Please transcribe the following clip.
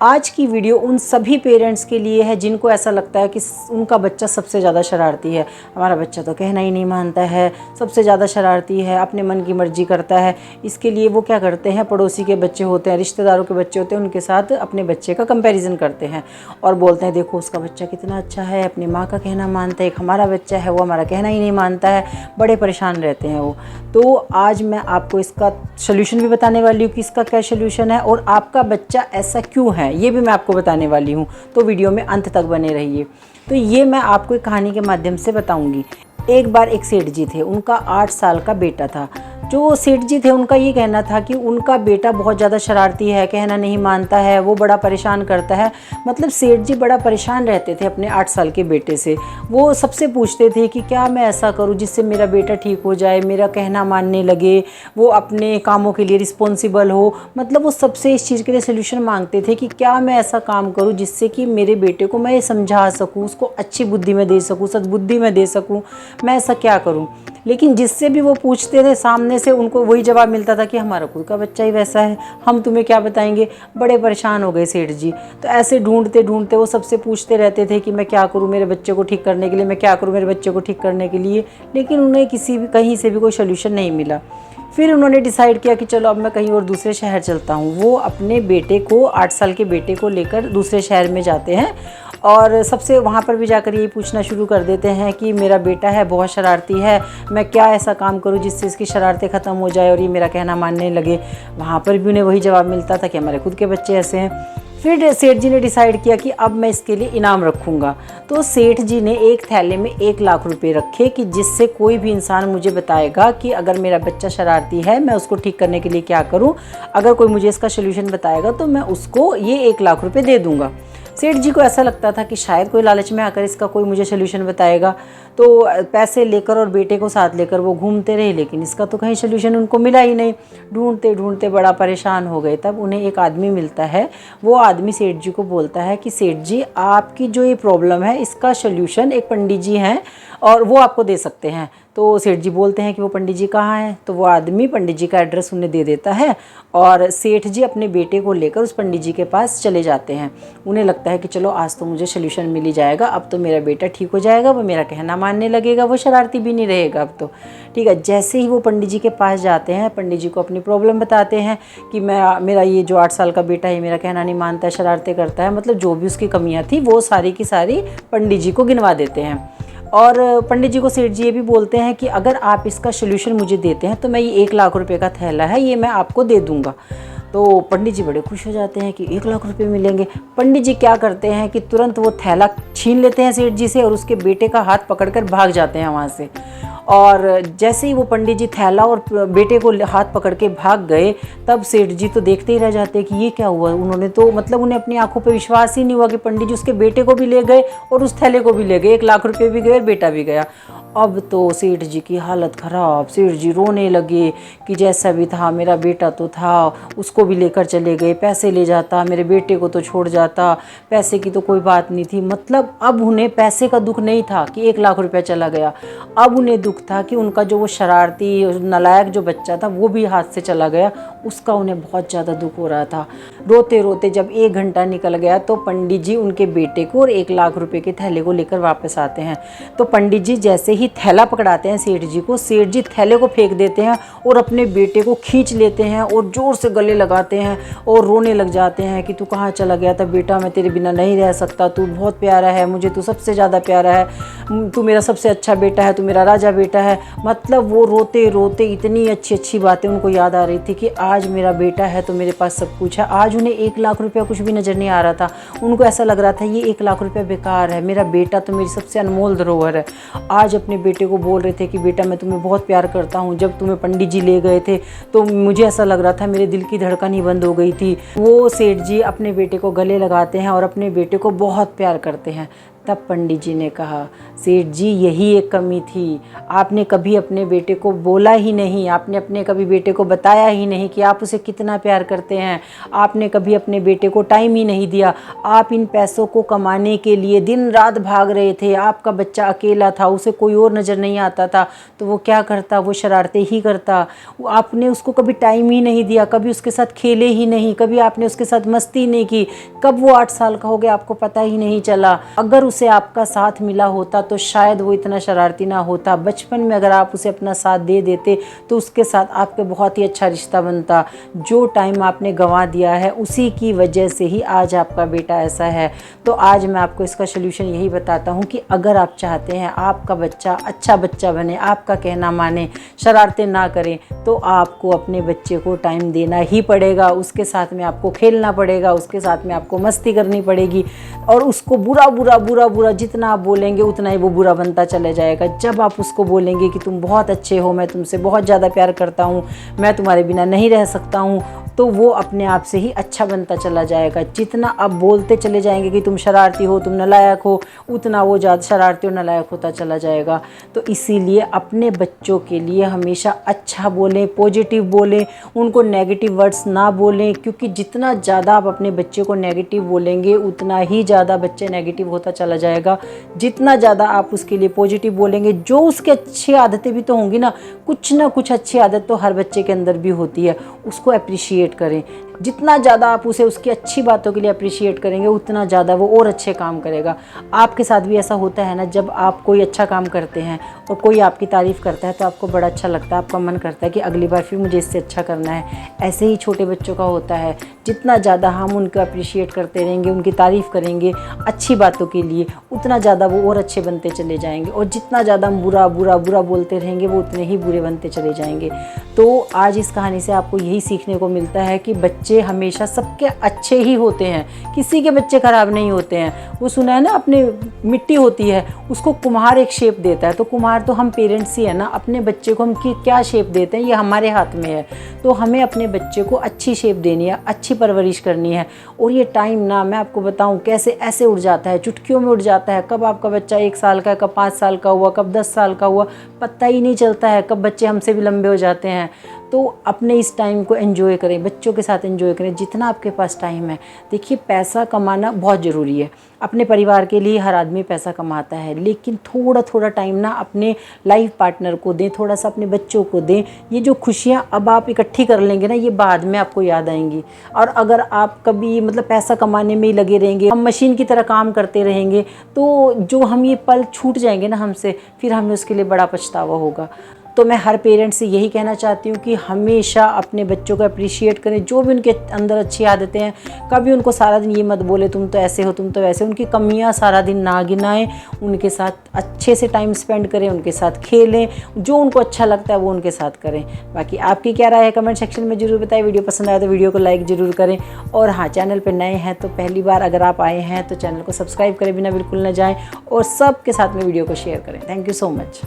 आज की वीडियो उन सभी पेरेंट्स के लिए है जिनको ऐसा लगता है कि उनका बच्चा सबसे ज़्यादा शरारती है। हमारा बच्चा तो कहना ही नहीं मानता है, सबसे ज़्यादा शरारती है, अपने मन की मर्जी करता है। इसके लिए वो क्या करते हैं, पड़ोसी के बच्चे होते हैं, रिश्तेदारों के बच्चे होते हैं, उनके साथ अपने बच्चे का कंपैरिजन करते हैं और बोलते हैं देखो उसका बच्चा कितना अच्छा है, अपनी माँ का कहना मानता है। एक हमारा बच्चा है वो हमारा कहना ही नहीं मानता है, बड़े परेशान रहते हैं वो। तो आज मैं आपको इसका सल्यूशन भी बताने वाली हूँ कि इसका क्या सल्यूशन है और आपका बच्चा ऐसा क्यों है ये भी मैं आपको बताने वाली हूँ। तो वीडियो में अंत तक बने रहिए। तो ये मैं आपको एक कहानी के माध्यम से बताऊँगी। एक बार एक सेठ जी थे, उनका 8 साल का बेटा था। जो सेठ जी थे उनका ये कहना था कि उनका बेटा बहुत ज़्यादा शरारती है, कहना नहीं मानता है, वो बड़ा परेशान करता है। मतलब सेठ जी बड़ा परेशान रहते थे अपने 8 साल के बेटे से। वो सबसे पूछते थे कि क्या मैं ऐसा करूं जिससे मेरा बेटा ठीक हो जाए, मेरा कहना मानने लगे, वो अपने कामों के लिए रिस्पॉन्सिबल हो। मतलब वो सबसे इस चीज़ के लिए सोल्यूशन मांगते थे कि क्या मैं ऐसा काम करूँ जिससे कि मेरे बेटे को मैं समझा सकूँ, उसको अच्छी बुद्धि में दे सकूँ, सद्बुद्धि में दे सकूँ, मैं ऐसा क्या करूँ। लेकिन जिससे भी वो पूछते थे सामने से उनको वही जवाब मिलता था कि हमारा खुद का बच्चा ही वैसा है, हम तुम्हें क्या बताएंगे। बड़े परेशान हो गए सेठ जी। तो ऐसे ढूंढते ढूंढते वो सबसे पूछते रहते थे कि मैं क्या करूं मेरे बच्चे को ठीक करने के लिए, मैं क्या करूं मेरे बच्चे को ठीक करने के लिए। लेकिन उन्हें कहीं से भी कोई सोल्यूशन नहीं मिला। फिर उन्होंने डिसाइड किया कि चलो अब मैं कहीं और दूसरे शहर चलता हूँ। वो अपने बेटे को, 8 साल के बेटे को लेकर दूसरे शहर में जाते हैं और सबसे वहाँ पर भी जाकर यही पूछना शुरू कर देते हैं कि मेरा बेटा है बहुत शरारती है, मैं क्या ऐसा काम करूँ जिससे इसकी शरारतें ख़त्म हो जाए और ये मेरा कहना मानने लगे। वहाँ पर भी उन्हें वही जवाब मिलता था कि हमारे खुद के बच्चे ऐसे हैं। फिर सेठ जी ने डिसाइड किया कि अब मैं इसके लिए इनाम रखूँगा। तो सेठ जी ने एक थैले में 1 लाख रुपए रखे कि जिससे कोई भी इंसान मुझे बताएगा कि अगर मेरा बच्चा शरारती है मैं उसको ठीक करने के लिए क्या करूँ, अगर कोई मुझे इसका सल्यूशन बताएगा तो मैं उसको ये 1 लाख रुपए दे दूँगा। सेठ जी को ऐसा लगता था कि शायद कोई लालच में आकर इसका कोई मुझे सल्यूशन बताएगा। तो पैसे लेकर और बेटे को साथ लेकर वो घूमते रहे, लेकिन इसका तो कहीं सल्यूशन उनको मिला ही नहीं। ढूंढते ढूंढते बड़ा परेशान हो गए। तब उन्हें एक आदमी मिलता है। वो आदमी सेठ जी को बोलता है कि सेठ जी आपकी जो ये प्रॉब्लम है इसका सल्यूशन एक पंडित जी हैं और वो आपको दे सकते हैं। तो सेठ जी बोलते हैं कि वो पंडित जी कहाँ हैं। तो वो आदमी पंडित जी का एड्रेस उन्हें दे देता है और सेठ जी अपने बेटे को लेकर उस पंडित जी के पास चले जाते हैं। उन्हें लगता है कि चलो आज तो मुझे सल्यूशन मिल ही जाएगा, अब तो मेरा बेटा ठीक हो जाएगा, वो मेरा कहना मानने लगेगा, वो शरारती भी नहीं रहेगा अब तो। ठीक है, जैसे ही वो पंडित जी के पास जाते हैं, पंडित जी को अपनी प्रॉब्लम बताते हैं कि मेरा ये जो 8 साल का बेटा है मेरा कहना नहीं मानता है, शरारतें करता है, मतलब जो भी उसकी कमियाँ थी वो सारी की सारी पंडित जी को गिनवा देते हैं। और पंडित जी को सेठ जी ये भी बोलते हैं कि अगर आप इसका सल्यूशन मुझे देते हैं तो मैं ये 1 लाख रुपए का थैला है ये मैं आपको दे दूंगा। तो पंडित जी बड़े खुश हो जाते हैं कि 1 लाख रुपए मिलेंगे। पंडित जी क्या करते हैं कि तुरंत वो थैला छीन लेते हैं सेठ जी से और उसके बेटे का हाथ पकड़कर भाग जाते हैं वहाँ से। और जैसे ही वो पंडित जी थैला और बेटे को हाथ पकड़ के भाग गए, तब सेठ जी तो देखते ही रह जाते हैं कि ये क्या हुआ। उन्होंने तो मतलब उन्हें अपनी आंखों पे विश्वास ही नहीं हुआ कि पंडित जी उसके बेटे को भी ले गए और उस थैले को भी ले गए, 1 लाख रुपए भी गए और बेटा भी गया। अब तो सेठ जी की हालत ख़राब। सेठ जी रोने लगे कि जैसा भी था मेरा बेटा तो था, उसको भी लेकर चले गए, पैसे ले जाता, मेरे बेटे को तो छोड़ जाता, पैसे की तो कोई बात नहीं थी। मतलब अब उन्हें पैसे का दुख नहीं था कि 1 लाख रुपया चला गया, अब उन्हें दुख था कि उनका जो वो शरारती नालायक जो बच्चा था वो भी हाथ से चला गया, उसका उन्हें बहुत ज़्यादा दुख हो रहा था। रोते रोते जब 1 घंटा निकल गया तो पंडित जी उनके बेटे को और 1 लाख रुपए के थैले को लेकर वापस आते हैं। तो पंडित जी जैसे ही थैला पकड़ाते हैं सेठ जी को, सेठ जी थैले को फेंक देते हैं और अपने बेटे को खींच लेते हैं और ज़ोर से गले लगाते हैं और रोने लग जाते हैं कि तू कहाँ चला गया था बेटा, मैं तेरे बिना नहीं रह सकता, तू बहुत प्यारा है, मुझे तू सबसे ज़्यादा प्यारा है, तू मेरा सबसे अच्छा बेटा है, तू मेरा राजा बेटा है। मतलब वो रोते रोते इतनी अच्छी अच्छी बातें उनको याद आ रही थी कि आज मेरा बेटा है तो मेरे पास सब कुछ है। आज उन्हें 1 लाख रुपया कुछ भी नज़र नहीं आ रहा था। उनको ऐसा लग रहा था ये 1 लाख रुपया बेकार है, मेरा बेटा तो मेरी सबसे अनमोल धरोहर है। आज अपने बेटे को बोल रहे थे कि बेटा मैं तुम्हें बहुत प्यार करता हूँ, जब तुम्हें पंडित जी ले गए थे तो मुझे ऐसा लग रहा था मेरे दिल की धड़कन ही बंद हो गई थी। वो सेठ जी अपने बेटे को गले लगाते हैं और अपने बेटे को बहुत प्यार करते हैं। तब पंडित जी ने कहा, सेठ जी यही एक कमी थी, आपने कभी अपने बेटे को बोला ही नहीं, आपने अपने कभी बेटे को बताया ही नहीं कि आप उसे कितना प्यार करते हैं, आपने कभी अपने बेटे को टाइम ही नहीं दिया। आप इन पैसों को कमाने के लिए दिन रात भाग रहे थे, आपका बच्चा अकेला था, उसे कोई और नज़र नहीं आता था, तो वो क्या करता, वो शरारतें ही करता। आपने उसको कभी टाइम ही नहीं दिया, कभी उसके साथ खेले ही नहीं, कभी आपने उसके साथ मस्ती नहीं की। कब वो 8 साल का हो गया आपको पता ही नहीं चला। अगर उसे आपका साथ मिला होता तो शायद वो इतना शरारती ना होता। बचपन में अगर आप उसे अपना साथ दे देते तो उसके साथ आपका बहुत ही अच्छा रिश्ता बनता। जो टाइम आपने गंवा दिया है उसी की वजह से ही आज आपका बेटा ऐसा है। तो आज मैं आपको इसका सलूशन यही बताता हूँ कि अगर आप चाहते हैं आपका बच्चा अच्छा बच्चा बने, आपका कहना माने, शरारतें ना करें, तो आपको अपने बच्चे को टाइम देना ही पड़ेगा। उसके साथ में आपको खेलना पड़ेगा, उसके साथ में आपको मस्ती करनी पड़ेगी, और उसको बुरा बुरा बुरा बुरा जितना आप बोलेंगे उतना ही वो बुरा बनता चला जाएगा। जब आप उसको बोलेंगे कि तुम बहुत अच्छे हो, मैं तुमसे बहुत ज़्यादा प्यार करता हूँ, मैं तुम्हारे बिना नहीं रह सकता हूँ, तो वो अपने आप से ही अच्छा बनता चला जाएगा। जितना आप बोलते चले जाएंगे कि तुम शरारती हो, तुम नालायक हो, उतना वो ज़्यादा शरारती और नालायक होता चला जाएगा। तो इसीलिए अपने बच्चों के लिए हमेशा अच्छा बोलें, पॉजिटिव बोलें, उनको नेगेटिव वर्ड्स ना बोलें, क्योंकि जितना ज़्यादा आप अपने बच्चे को नेगेटिव बोलेंगे उतना ही ज़्यादा बच्चे नेगेटिव होता चला जाएगा। जितना ज़्यादा आप उसके लिए पॉजिटिव बोलेंगे, जो उसकी अच्छी आदतें भी तो होंगी ना कुछ अच्छी आदत तो हर बच्चे के अंदर भी होती है, उसको अप्रिशिएट करें। जितना ज़्यादा आप उसे उसकी अच्छी बातों के लिए अप्रिशिएट करेंगे उतना ज़्यादा वो और अच्छे काम करेगा। आपके साथ भी ऐसा होता है ना, जब आप कोई अच्छा काम करते हैं और कोई आपकी तारीफ़ करता है तो आपको बड़ा अच्छा लगता है, आपका मन करता है कि अगली बार फिर मुझे इससे अच्छा करना है। ऐसे ही छोटे बच्चों का होता है, जितना ज़्यादा हम उनको अप्रिशिएट करते रहेंगे, उनकी तारीफ़ करेंगे अच्छी बातों के लिए, उतना ज़्यादा वो और अच्छे बनते चले जाएंगे, और जितना ज़्यादा हम बुरा बुरा बुरा बोलते रहेंगे वो उतने ही बुरे बनते चले जाएंगे। तो आज इस कहानी से आपको यही सीखने को मिलता है कि बच्चे हमेशा सबके अच्छे ही होते हैं, किसी के बच्चे खराब नहीं होते हैं। वो सुना है ना, अपने मिट्टी होती है उसको कुम्हार एक शेप देता है, तो कुम्हार तो हम पेरेंट्स ही है ना। अपने बच्चे को हम क्या शेप देते हैं ये हमारे हाथ में है। तो हमें अपने बच्चे को अच्छी शेप देनी है, अच्छी परवरिश करनी है। और ये टाइम ना मैं आपको बताऊं कैसे ऐसे उड़ जाता है, चुटकियों में उड़ जाता है। कब आपका बच्चा 1 साल का है, कब 5 साल का हुआ, कब 10 साल का हुआ, पता ही नहीं चलता है। कब बच्चे हमसे भी लंबे हो जाते हैं। तो अपने इस टाइम को एंजॉय करें, बच्चों के साथ एंजॉय करें जितना आपके पास टाइम है। देखिए पैसा कमाना बहुत ज़रूरी है, अपने परिवार के लिए हर आदमी पैसा कमाता है, लेकिन थोड़ा थोड़ा टाइम ना अपने लाइफ पार्टनर को दें, थोड़ा सा अपने बच्चों को दें। ये जो खुशियाँ अब आप इकट्ठी कर लेंगे ना, ये बाद में आपको याद आएंगी। और अगर आप कभी मतलब पैसा कमाने में ही लगे रहेंगे, हम मशीन की तरह काम करते रहेंगे, तो जो हम ये पल छूट जाएंगे ना हमसे, फिर हमें उसके लिए बड़ा पछतावा होगा। तो मैं हर पेरेंट्स से यही कहना चाहती हूँ कि हमेशा अपने बच्चों को अप्रिशिएट करें, जो भी उनके अंदर अच्छी आदतें हैं। कभी उनको सारा दिन ये मत बोले तुम तो ऐसे हो, तुम तो वैसे। उनकी कमियाँ सारा दिन ना गिनाएं, उनके साथ अच्छे से टाइम स्पेंड करें, उनके साथ खेलें, जो उनको अच्छा लगता है वो उनके साथ करें। बाकी आपकी क्या राय है कमेंट सेक्शन में ज़रूर बताएं। वीडियो पसंद आया तो वीडियो को लाइक ज़रूर करें, और हाँ, चैनल पर नए हैं तो पहली बार अगर आप आए हैं तो चैनल को सब्सक्राइब करें बिना बिल्कुल ना जाएँ, और सबके साथ में वीडियो को शेयर करें। Thank you so much.